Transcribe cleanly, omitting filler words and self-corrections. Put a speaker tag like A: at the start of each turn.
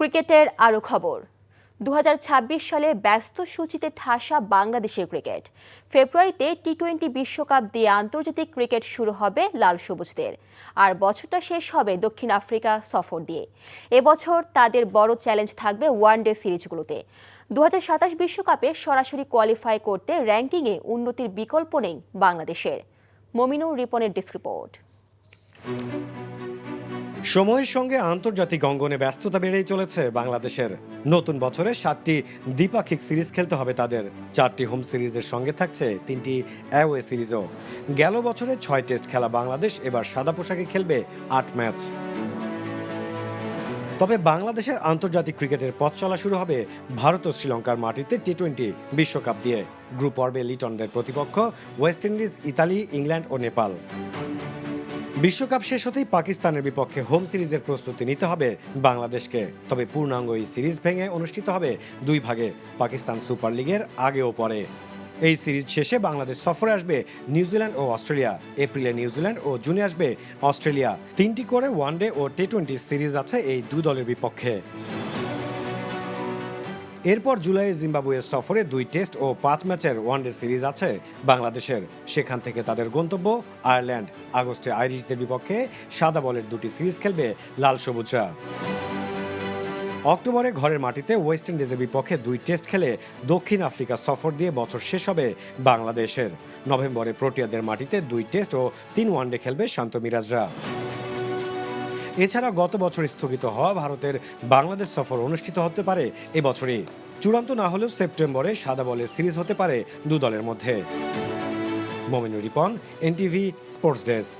A: ক্রিকেটের আরও খবর। 2026 সালে ব্যস্ত সূচিতে ঠাসা বাংলাদেশের ক্রিকেট। ফেব্রুয়ারিতে টি-20 বিশ্বকাপ দিয়ে আন্তর্জাতিক ক্রিকেট শুরু হবে লাল সবুজদের, আর বছরটা শেষ হবে দক্ষিণ আফ্রিকা সফর দিয়ে। এবছর তাদের বড় চ্যালেঞ্জ থাকবে ওয়ানডে সিরিজগুলোতে। 2027 বিশ্বকাপে সরাসরি কোয়ালিফাই করতে র্যাঙ্কিংয়ে উন্নতির বিকল্প নেই বাংলাদেশের। মমিনুর রিপনের ডেস্ক রিপোর্ট।
B: সময়ের সঙ্গে আন্তর্জাতিক অঙ্গনে ব্যস্ততা বেড়েই চলেছে বাংলাদেশের। নতুন বছরে 7টি দ্বিপাক্ষিক সিরিজ খেলতে হবে তাদের। 4টি হোম সিরিজের সঙ্গে থাকছে 3টি অ্যাওয়ে সিরিজও। গেল বছরে 6 টেস্ট খেলা বাংলাদেশ এবার সাদা পোশাকে খেলবে 8 ম্যাচ। তবে বাংলাদেশের আন্তর্জাতিক ক্রিকেটের পথ চলা শুরু হবে ভারত ও শ্রীলঙ্কার মাটিতে টি-20 বিশ্বকাপ দিয়ে। গ্রুপ পর্বে লিটনদের প্রতিপক্ষ ওয়েস্ট ইন্ডিজ, ইতালি, ইংল্যান্ড ও নেপাল। বিশ্বকাপ শেষ হতেই পাকিস্তানের বিপক্ষে হোম সিরিজের প্রস্তুতি নিতে হবে বাংলাদেশকে। তবে পূর্ণাঙ্গ এই সিরিজ ভেঙে অনুষ্ঠিত হবে 2 ভাগে, পাকিস্তান সুপার লিগের আগে ও পরে। এই সিরিজ শেষে বাংলাদেশ সফরে আসবে নিউজিল্যান্ড ও অস্ট্রেলিয়া। এপ্রিলে নিউজিল্যান্ড ও জুনে আসবে অস্ট্রেলিয়া। 3টি করে ওয়ানডে ও টি-20 সিরিজ আছে এই 2 দলের বিপক্ষে। এরপর জুলাইয়ে জিম্বাবুয়ের সফরে 2 টেস্ট ও 5 ম্যাচের ওয়ানডে সিরিজ আছে বাংলাদেশের। সেখান থেকে তাদের গন্তব্য আয়ারল্যান্ড। আগস্টে আইরিশদের বিপক্ষে সাদা বলের 2টি সিরিজ খেলবে লাল সবুজরা। অক্টোবরে ঘরের মাটিতে ওয়েস্ট ইন্ডিজের বিপক্ষে 2 টেস্ট খেলে দক্ষিণ আফ্রিকা সফর দিয়ে বছর শেষ হবে বাংলাদেশের। নভেম্বরে প্রোটিয়াদের মাটিতে 2 টেস্ট ও 3 ওয়ানডে খেলবে শান্ত মিরাজরা। এছাড়া গত বছর স্থগিত হওয়া ভারতের বাংলাদেশ সফর অনুষ্ঠিত হতে পারে এবছরই। চূড়ান্ত না হলেও সেপ্টেম্বরে সাদা বলের সিরিজ হতে পারে 2 দলের মধ্যে। Mominur Ripon, NTV sports desk.